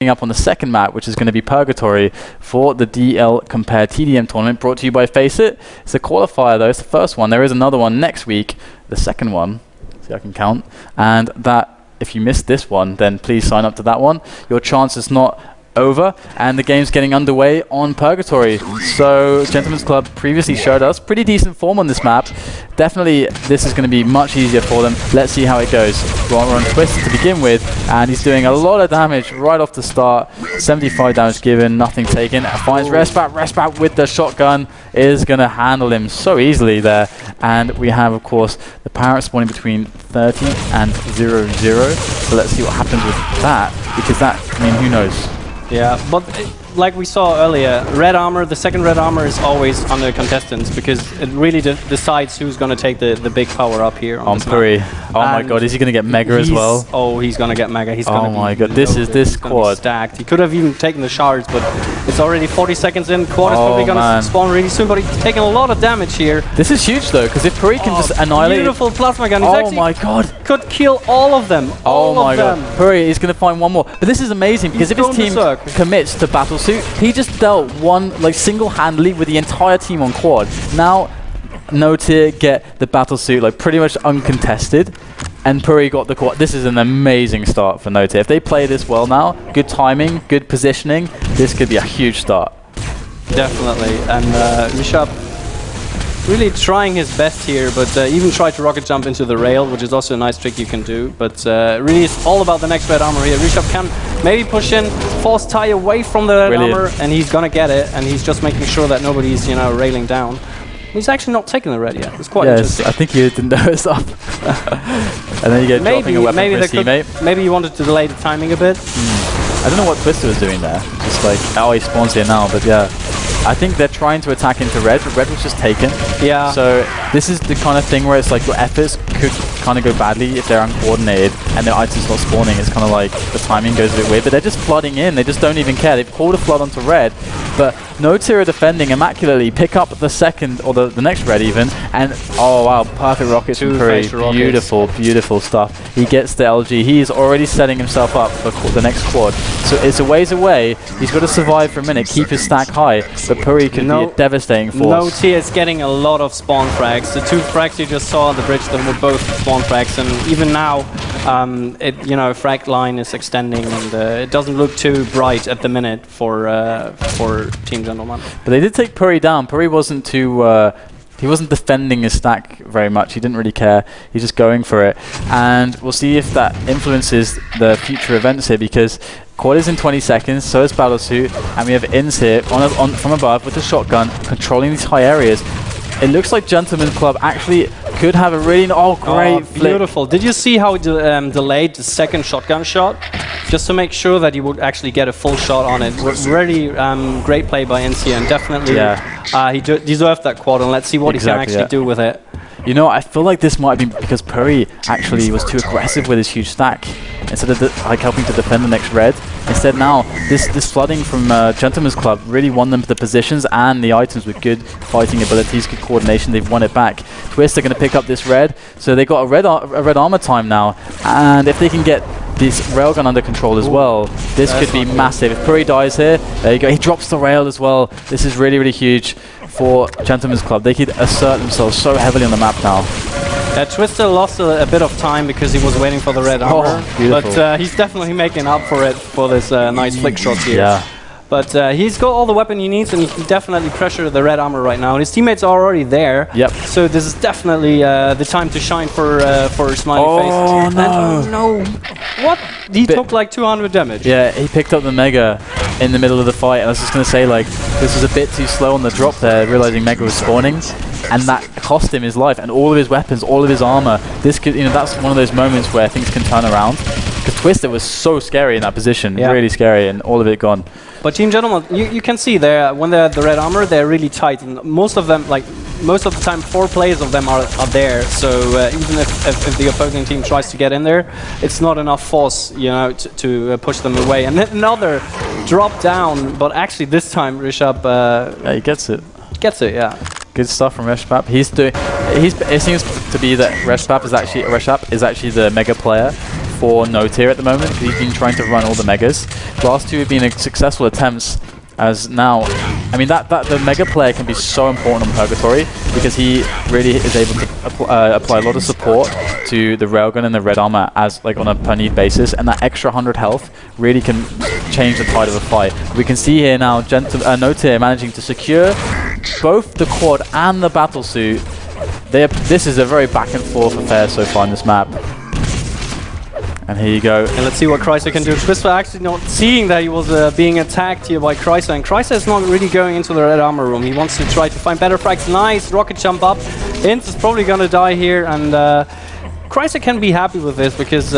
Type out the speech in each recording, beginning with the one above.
up on the second map, which is going to be Purgatory for the DLCOMPARE TDM tournament, brought to you by FACEIT. It's a qualifier though, it's the first one. There is another one next week, the second one, see I can count, and that, if you missed this one, then please sign up to that one. Your chance is not over, and the game's getting underway on Purgatory. So Gentlemen's Club previously showed us pretty decent form on this map. Definitely this is going to be much easier for them. Let's see how it goes. We're on Twist to begin with, and he's doing a lot of damage right off the start. 75 damage given, nothing taken. Finds Respat with the shotgun, is going to handle him so easily there. And we have, of course, the Parrot spawning between 30 and 0-0. So let's see what happens with that, because that, I mean, who knows? Yeah, but like we saw earlier, red armor, the second red armor is always on the contestants because it really decides who's going to take the big power up here. On Puri. Oh my god, is he going to get Mega as well? Oh, he's going to get Mega. He's oh my god, this quad. Stacked. He could have even taken the shards, but it's already 40 seconds in. Quad is probably going to spawn really soon, but he's taking a lot of damage here. This is huge though, because if Puri can just annihilate... Beautiful plasma gun. Oh my god. Could kill all of them. Oh my god. Puri is going to find one more. But this is amazing, because if his team commits to Battlesuit, he just dealt one, like, single-handedly with the entire team on quad. Now, NoTear get the Battlesuit, like, pretty much uncontested, and Puri got the quad. This is an amazing start for NoTear. If they play this well now, good timing, good positioning, this could be a huge start. Definitely, and Rishabh really trying his best here, but even tried to rocket jump into the rail, which is also a nice trick you can do. But really, it's all about the next red armor here. Rishabh can maybe push in, force tie away from the red armor, and he's gonna get it. And he's just making sure that nobody's, railing down. He's actually not taking the red yet. It's quite interesting. I think he didn't know it's up. And then you get dropping a weapon for his teammate. Maybe he wanted to delay the timing a bit. I don't know what Twister was doing there. Just like, oh, he spawns here now, but yeah. I think they're trying to attack into red, but red was just taken. Yeah. So this is the kind of thing where it's like your efforts could kind of go badly if they're uncoordinated and their items not spawning. It's kind of like the timing goes a bit weird, but they're just flooding in. They just don't even care. They've called a flood onto red, but NoTear are defending immaculately. Pick up the second, or the next red even, and oh wow, perfect rockets from Puri. Beautiful, beautiful stuff. He gets the LG. He's already setting himself up for the next quad. So it's a ways away. He's got to survive for a minute, keep his stack high, but Puri could be a devastating force. NoTear is getting a lot of spawn frags. The two frags you just saw on the bridge, them were both spawn frags, and even now, frag line is extending, and it doesn't look too bright at the minute for Team Gentleman. But they did take Puri down. Puri wasn't too. He wasn't defending his stack very much. He didn't really care. He's just going for it. And we'll see if that influences the future events here, because quad is in 20 seconds, so is Battlesuit, and we have Ins here from above with the shotgun, controlling these high areas. It looks like Gentlemen's Club actually could have a really great flick. Beautiful. Did you see how he delayed the second shotgun shot? Just to make sure that he would actually get a full shot on it. Really great play by NC, and definitely he deserved that quad, and let's see what he can actually do with it. You know, I feel like this might be because Puri actually was too aggressive with his huge stack instead of helping to defend the next red. Instead now, this flooding from Gentlemen's Club really won them the positions and the items with good fighting abilities, good coordination. They've won it back. Twist are going to pick up this red, so they got a red armor time now, and if they can get this railgun under control as well, this could be massive. If Puri dies here, there you go. He drops the rail as well. This is really, really huge for Gentlemen's Club. They could assert themselves so heavily on the map now. Twister lost a bit of time because he was waiting for the red armor, but he's definitely making up for it for this nice flick shots here. Yeah. But he's got all the weapon he needs, and he can definitely pressure the red armor right now. And his teammates are already there. Yep. So this is definitely the time to shine for Smiley Face. Oh no! And, no! What? He took like 200 damage. Yeah, he picked up the Mega in the middle of the fight. And I was just gonna say, like, this was a bit too slow on the drop there, realizing Mega was spawning, and that cost him his life and all of his weapons, all of his armor. This could, that's one of those moments where things can turn around. Because Twister was so scary in that position, really scary, and all of it gone. But Team Gentleman, you can see there when they're at the red armor, they're really tight, and most of them, most of the time, 4 players of them are there. So even if the opposing team tries to get in there, it's not enough force, to push them away. And then another drop down, but actually this time Rishabh, yeah, he gets it. Gets it, yeah. Good stuff from Reshbap. It seems to be that Reshbap is actually the mega player for NoTear at the moment, because he's been trying to run all the megas. The last two have been successful attempts, as now, I mean, the mega player can be so important on Purgatory, because he really is able to apply a lot of support to the railgun and the red armor as like on a per need basis, and that extra 100 health really can change the tide of a fight. We can see here now NoTear managing to secure both the quad and the battle suit. This is a very back and forth affair so far in this map. And here you go. And let's see what Chrysler can do. Twister actually not seeing that he was being attacked here by Chrysler, and Chrysler is not really going into the red armor room. He wants to try to find better frags. Nice rocket jump up. Inz is probably going to die here, and Chrysler can be happy with this, because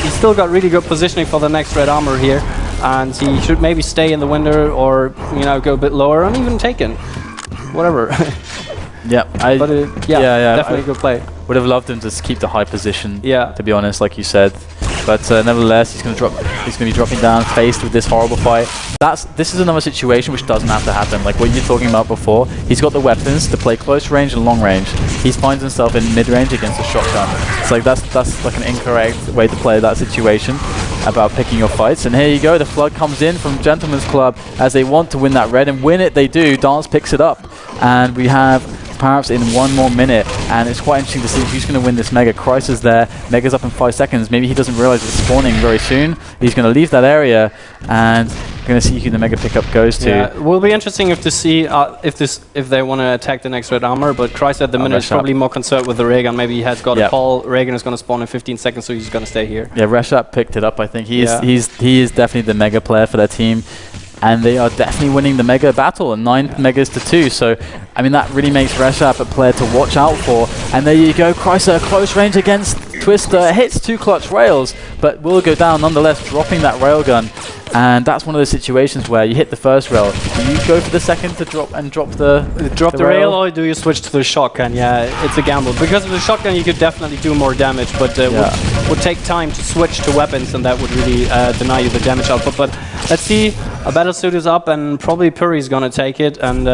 he's still got really good positioning for the next red armor here, and he should maybe stay in the window, or go a bit lower and even take it. Whatever. Yeah, definitely good play. Would have loved him to keep the high position. Yeah. To be honest, like you said, but nevertheless, he's going to be dropping down, faced with this horrible fight. This is another situation which doesn't have to happen. Like what you're talking about before, he's got the weapons to play close range and long range. He finds himself in mid range against a shotgun. It's like that's like an incorrect way to play that situation about picking your fights. And here you go, the flood comes in from Gentleman's Club as they want to win that red, and win it they do. Dance picks it up, and we have perhaps in 1 more minute, and it's quite interesting to see who's going to win this mega. Chrysler's there, mega's up in 5 seconds. Maybe he doesn't realize it's spawning very soon. He's going to leave that area, and we're going to see who the mega pickup goes to. Yeah, it will be interesting to see if they want to attack the next red armor, but Chrysler at the minute is probably more concerned with the ray gun. Maybe he has got a call. Ray gun is going to spawn in 15 seconds, so he's going to stay here. Yeah, Reshap picked it up, I think. He is definitely the mega player for their team. And they are definitely winning the mega battle, and 9 megas to 2. So, I mean, that really makes Reshap a player to watch out for. And there you go, Chrysler close range against Twister, hits 2 clutch rails, but will go down nonetheless, dropping that railgun. And that's one of those situations where you hit the first rail. Do you go for the second to drop the rail, or do you switch to the shotgun? Yeah, it's a gamble. Because of the shotgun, you could definitely do more damage, but would take time to switch to weapons, and that would really deny you the damage output. But let's see. A battle suit is up, and probably Puri's gonna take it. And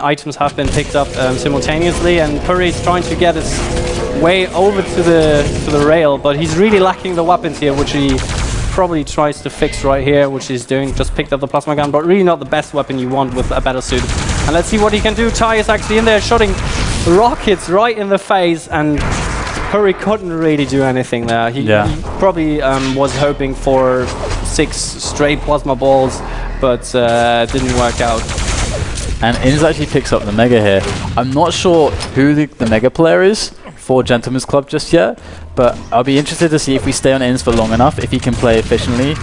items have been picked up simultaneously, and Puri's trying to get his way over to the rail, but he's really lacking the weapons here, which he probably tries to fix right here, which he's doing. Just picked up the plasma gun, but really not the best weapon you want with a battle suit. And let's see what he can do. Ty is actually in there shooting rockets right in the face, and Puri couldn't really do anything there. He probably was hoping for 6 straight plasma balls, but didn't work out. And Inz actually picks up the mega here. I'm not sure who the mega player is for Gentleman's Club just yet, but I'll be interested to see if we stay on Inz for long enough, if he can play efficiently,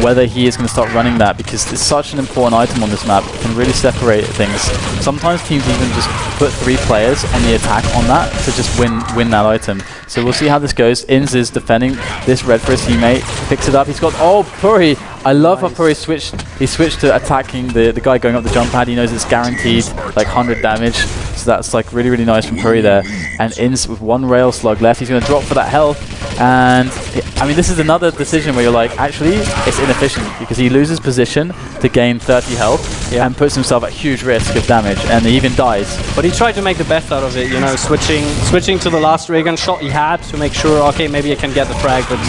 whether he is going to start running that, because it's such an important item on this map. It can really separate things. Sometimes teams even just put 3 players on the attack on that to just win that item. So we'll see how this goes. Inz is defending this red for his teammate, picks it up. He's got, Puri! I love how Puri switched. He switched to attacking the guy going up the jump pad. He knows it's guaranteed like 100 damage. So that's like really, really nice from Puri there. And Inz with 1 rail slug left. He's going to drop for that health. And I mean, this is another decision where you're like, actually, it's inefficient, because he loses position to gain 30 health and puts himself at huge risk of damage, and he even dies. But he tried to make the best out of it, switching to the last ray gun shot he had to make sure, okay, maybe I can get the frag. But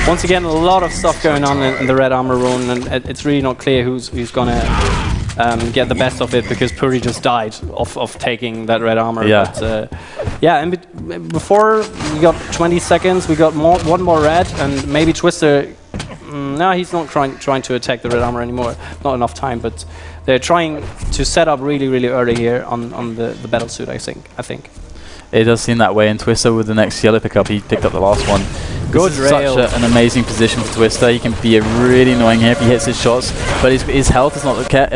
once again, a lot of stuff going on in the red armor room, and it's really not clear who's gonna get the best of it, because Puri just died of taking that red armor. Yeah. But, and before we got 20 seconds, we got one more red, and maybe Twister. No, he's not trying to attack the red armor anymore. Not enough time, but they're trying to set up really, really early here on the battle suit. I think. It does seem that way, and Twister with the next yellow pickup, he picked up the last one. Good rail. Such an amazing position for Twister. He can be really annoying here if he hits his shots, but his health is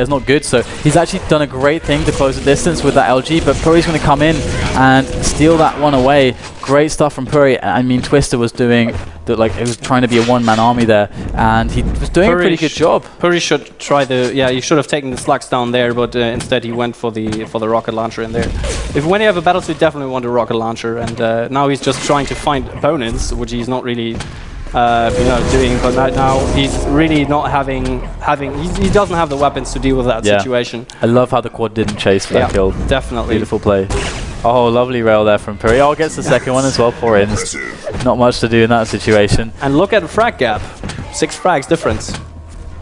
not good, so he's actually done a great thing to close the distance with that LG, but Puri's going to come in and steal that one away. Great stuff from Puri. I mean, Twister was doing, it was trying to be a one-man army there, and he was doing a pretty good job. Puri should try he should have taken the slugs down there, but instead he went for the rocket launcher in there. When you have a battlesuit, definitely want a rocket launcher, and now he's just trying to find opponents, which he's not really doing, but now he's really not he doesn't have the weapons to deal with that situation. I love how the quad didn't chase for that kill. Definitely. Beautiful play. Oh, lovely rail there from Puri. Oh, gets the second one as well. 4 ins. Not much to do in that situation. And look at the frag gap. 6 frags difference.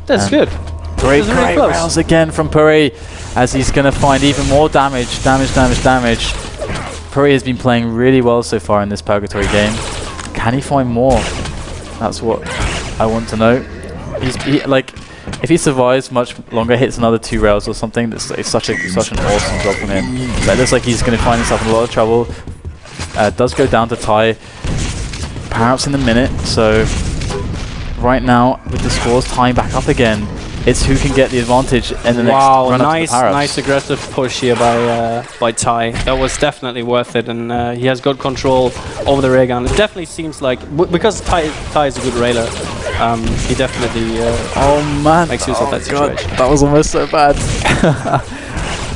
That's good. Great rails again from Puri, as he's going to find even more damage. Damage. Puri has been playing really well so far in this Purgatory game. Can he find more? That's what I want to know. Like, if he survives much longer, hits another 2 rails or something, it's such an awesome job from him. But it looks like he's going to find himself in a lot of trouble. Does go down to tie, perhaps in a minute. So right now, with the scores tying back up again, it's who can get the advantage in the next run up to the power-ups. Nice aggressive push here by Ty. That was definitely worth it, and he has good control over the ray gun. It definitely seems like, because Ty is a good railer, he definitely makes use of that situation. That was almost so bad.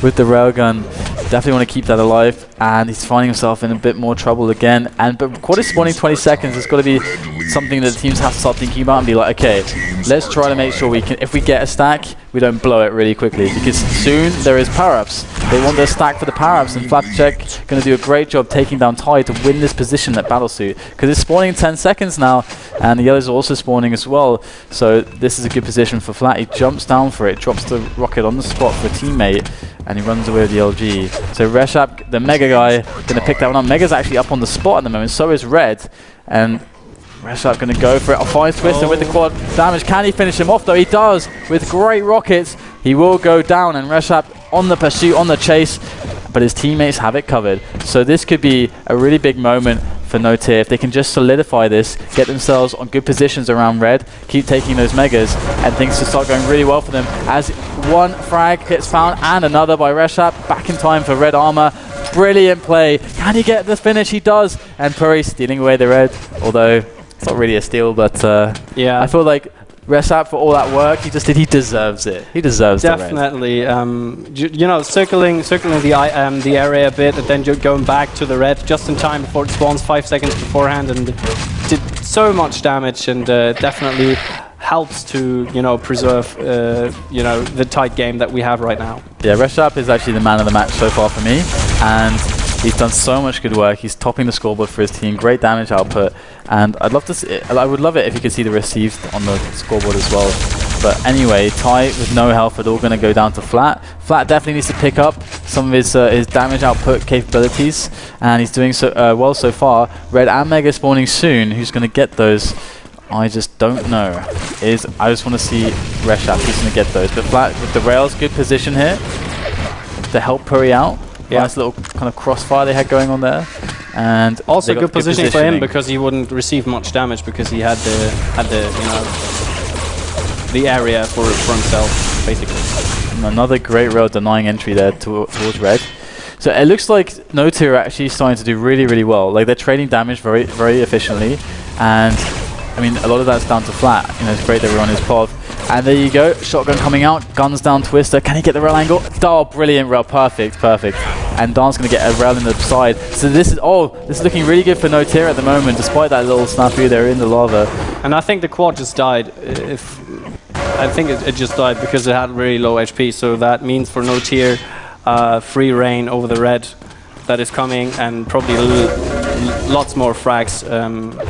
With the railgun, definitely want to keep that alive, and he's finding himself in a bit more trouble again. But quad is spawning 20 seconds. It's got to be something that the teams have to start thinking about and be like, okay, let's try to make sure we can, if we get a stack, we don't blow it really quickly, because soon there is power-ups. They want their stack for the power-ups, and Flatcheck going to do a great job taking down Ty to win this position at Battlesuit, because it's spawning in 10 seconds now, and the yellows are also spawning as well. So this is a good position for Flat. He jumps down for it, drops the rocket on the spot for a teammate, and he runs away with the LG. So Reshap, the Mega guy, going to pick that one up. Mega's actually up on the spot at the moment, so is Red, and Reshap going to go for it. Finds Twister with the quad damage. Can he finish him off though? He does with great rockets. He will go down, and Reshap on the pursuit, on the chase, but his teammates have it covered. So this could be a really big moment for NoTear if they can just solidify this, get themselves on good positions around Red, keep taking those megas, and things to start going really well for them. As one frag gets found and another by Reshap, back in time for Red armor. Brilliant play. Can he get the finish? He does. And Puri stealing away the red, although it's not really a steal, but yeah, I feel like Reshap, for all that work he just did, he deserves it. He deserves definitely the red. You know, circling the area a bit, and then going back to the red just in time before it spawns, 5 seconds beforehand, and did so much damage, and definitely helps to, you know, preserve you know, the tight game that we have right now. Yeah, Reshap is actually the man of the match so far for me, and he's done so much good work. He's topping the scoreboard for his team. Great damage output, and I'd love to see it. I would love it if you could see the received on the scoreboard as well. But anyway, Ty with no health at all, going to go down to Flat. Flat definitely needs to pick up some of his damage output capabilities, and he's doing so well so far. Red and Mega spawning soon. Who's going to get those? I just don't know. I just want to see Reshap who's going to get those. But Flat with the rails, good position here to help Puri out. Yeah. Nice little kind of crossfire they had going on there, and also good positioning for him, because he wouldn't receive much damage because he had the you know, the area for himself basically. And another great rail denying entry there towards Red. So it looks like NoTear are actually starting to do really well. Like, they're trading damage very efficiently, and I mean, a lot of that's down to Flat. You know, it's great that we're on his pod. And there you go, shotgun coming out, guns down Twister. Can he get the rail angle? Oh, brilliant rail, perfect. And Dan's going to get a rail in the side. So this is looking really good for NoTear at the moment, despite that little snafu there in the lava. And I think the quad just died. I think it just died because it had really low HP. So that means for NoTear, free reign over the red that is coming, and probably lots more frags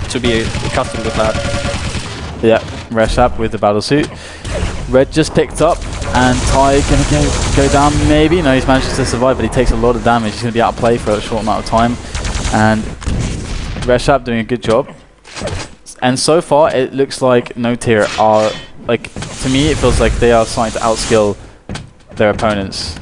to be accustomed with that. Yeah, Reshap with the battlesuit. Red just picked up, and Ty gonna go down maybe. No, he's managed to survive, but he takes a lot of damage. He's gonna be out of play for a short amount of time, and Reshap doing a good job. And so far, it looks like NoTear are, like, to me, it feels like they are starting to outskill their opponents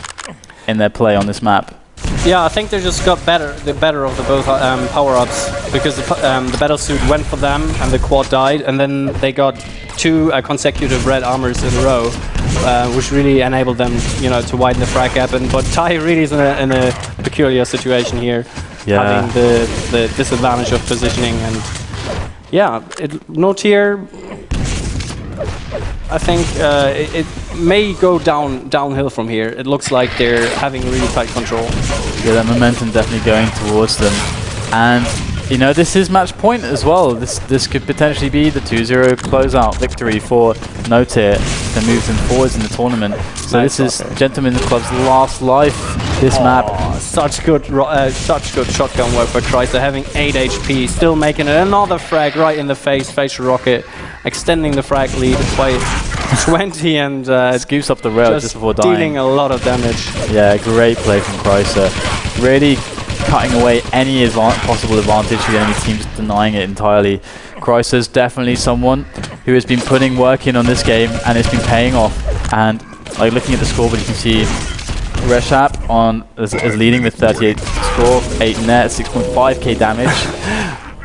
in their play on this map. Yeah, I think they just got the better of the both power-ups, because the battlesuit went for them and the quad died, and then they got 2 consecutive red armors in a row, which really enabled them, you know, to widen the frag gap. But Ty really is in a peculiar situation here, having the disadvantage of positioning. And yeah, NoTear, I think it may go downhill from here. It looks like they're having really tight control. Yeah, that momentum definitely going towards them. And you know, this is match point as well. This could potentially be the 2-0 closeout victory for NoTear to move them forwards in the tournament. So Nice, this is Gentleman's Club's last life, this map. Such good shotgun work for Chrysler, having 8 HP, still making it. Another frag right in the face, facial rocket, extending the frag lead by 20 and Scoops up the rail just before dying. dealing a lot of damage. Yeah, great play from Chrysler. Really cutting away any possible advantage for the enemy team, just denying it entirely. Chrysler's definitely someone who has been putting work in on this game and it's been paying off. And like looking at the scoreboard, you can see Reshap is leading with 38 score, 8 net, 6.5k damage.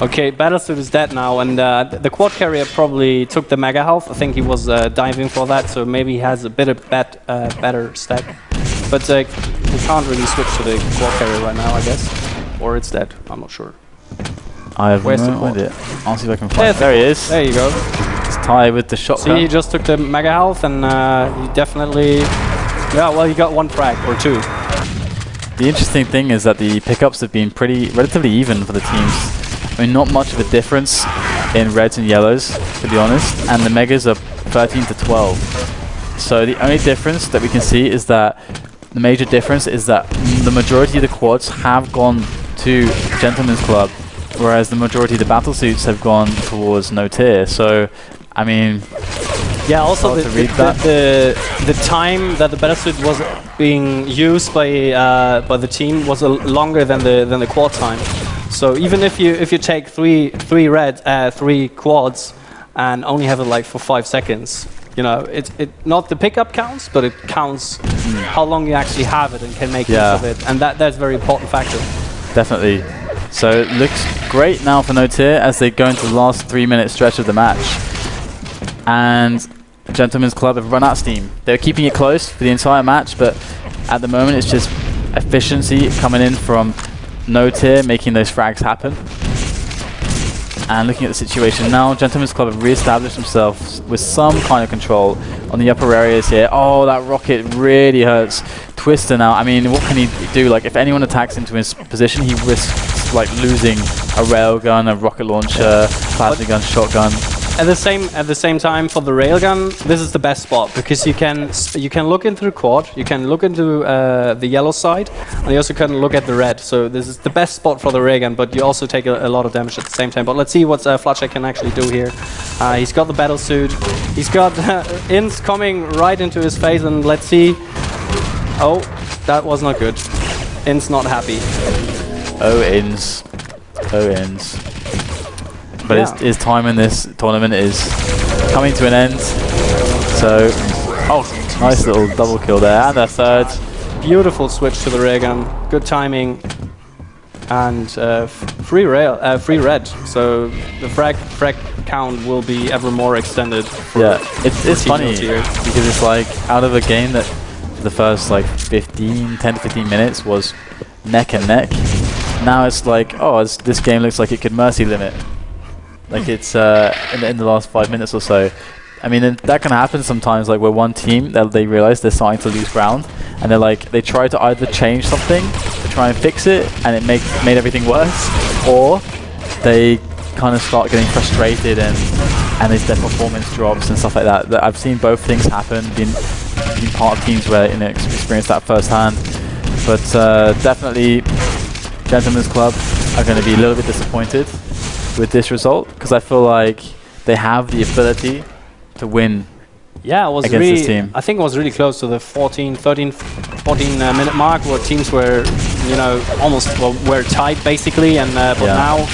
Okay, Battlesuit is dead now, and the quad carrier probably took the mega health. I think he was diving for that, so maybe he has a bit of better stack. But we can't really switch to the quad carrier right now, I guess. Or it's dead, I'm not sure. I have no idea. I'll see if I can find it. There he is. There you go. It's Ty with the shotgun. See, he just took the mega health, and he definitely... Yeah, well, he got 1 frag, or 2. The interesting thing is that the pickups have been relatively even for the teams. I mean, not much of a difference in reds and yellows, to be honest, and the megas are 13 to 12. So the only difference that we can see is that the major difference is that the majority of the quads have gone to Gentleman's Club, whereas the majority of the battle suits have gone towards NoTear. So, I mean, yeah. Also, the time that the battlesuit was being used by the team was longer than the quad time. So even if you take three quads and only have it like for 5 seconds, you know, it not the pickup counts, but it counts how long you actually have it and can make use of it, and that's a very important factor. Definitely. So it looks great now for NoTear as they go into the last 3-minute stretch of the match, and Gentleman's Club have run out of steam. They're keeping it close for the entire match, but at the moment it's just efficiency coming in from NoTear, making those frags happen. And looking at the situation now, Gentleman's Club have re-established themselves with some kind of control on the upper areas here. Oh, that rocket really hurts Twister now. I mean, what can he do? Like, if anyone attacks into his position, he risks like losing a railgun, a rocket launcher, plasma gun, shotgun. At the same time, for the railgun, this is the best spot because you can look into the quad, you can look into the yellow side, and you also can look at the red. So this is the best spot for the railgun, but you also take a lot of damage at the same time. But let's see what Flatcheck can actually do here. He's got the battle suit, he's got Inns coming right into his face, and let's see. Oh, that was not good. Inns not happy. Oh, Inns. Oh, Inns. But his time in this tournament is coming to an end. So, nice little double kill there, and a third. Beautiful switch to the railgun, good timing, and free red. So the frag count will be ever more extended. Yeah, it's funny because it's like out of a game that the first like 10 to 15 minutes was neck and neck. Now it's like, this game looks like it could mercy limit. Like it's in the last 5 minutes or so. I mean, that can happen sometimes. Like where one team they realize they're starting to lose ground, and they try to either change something to try and fix it, and it made everything worse, or they kind of start getting frustrated and their performance drops and stuff like that. I've seen both things happen. Been part of teams where experienced that firsthand. But definitely, Gentleman's Club are going to be a little bit disappointed with this result, because I feel like they have the ability to win. Yeah, it was against this team. I think it was really close to the 14 minute mark where teams were, you know, almost were tied basically, and but now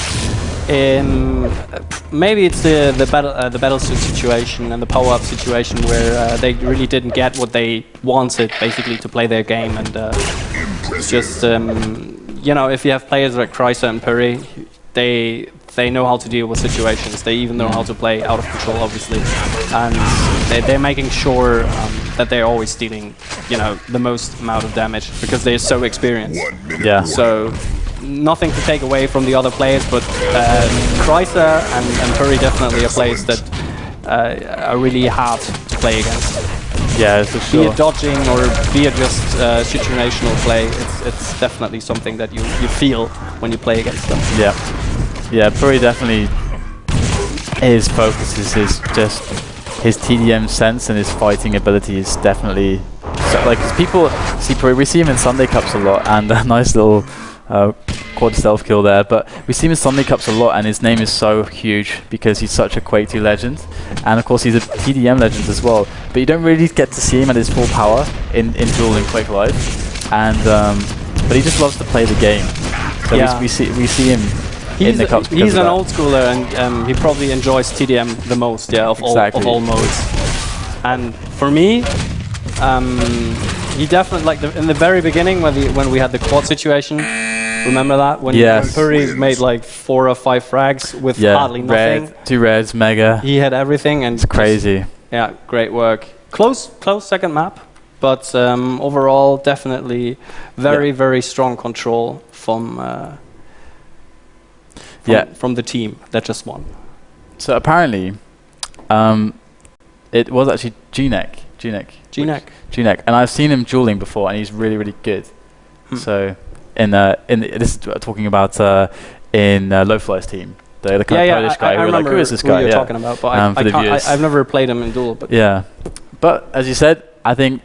maybe it's the battlesuit situation and the power-up situation where they really didn't get what they wanted basically to play their game, and just you know, if you have players like Chrysler and Perry, they know how to deal with situations. They even know how to play out of control, obviously, and they're making sure that they're always dealing, you know, the most amount of damage because they're so experienced. Yeah. So nothing to take away from the other players, but Chrysler and Curry definitely are players that are really hard to play against. Yeah, for sure. Be it dodging or be it just situational play, it's definitely something that you feel when you play against them. Yeah. Yeah, Puri definitely, his focus is his TDM sense and his fighting ability is definitely, like, 'cause people see Puri, we see him in Sunday Cups a lot, and a nice little quad stealth kill there, but we see him in Sunday Cups a lot, and his name is so huge because he's such a Quake 2 legend, and of course he's a TDM legend as well, but you don't really get to see him at his full power in Duel in Quake Live, and but he just loves to play the game, so Yeah. we see him in the Cups. He's an old schooler, and he probably enjoys TDM the most, yeah, of all modes. And for me, he definitely, like, in the very beginning when we had the quad situation, remember that? When Puri made like 4 or 5 frags with hardly nothing. 2 reds, mega. He had everything, and it's crazy. Yeah, great work. Close second map, but overall definitely very strong control from the team that just won. So apparently, it was actually G-Neck, and I've seen him dueling before, and he's really good. So this is talking about in Lowfly's team, the kind of Polish guy. I remember who is this guy? You're talking about, but I've never played him in duel. But but as you said, I think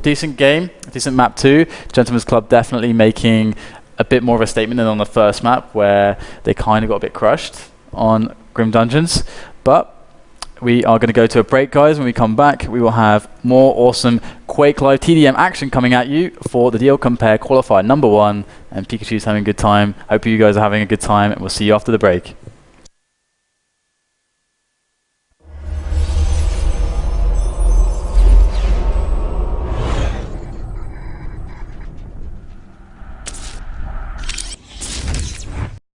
decent game, decent map 2. Gentlemen's Club definitely making a bit more of a statement than on the first map, where they kind of got a bit crushed on Grim Dungeons. But we are going to go to a break, guys. When we come back, we will have more awesome Quake Live TDM action coming at you for the DLCOMPARE qualifier number 1. And Pikachu's having a good time. Hope you guys are having a good time, and we'll see you after the break.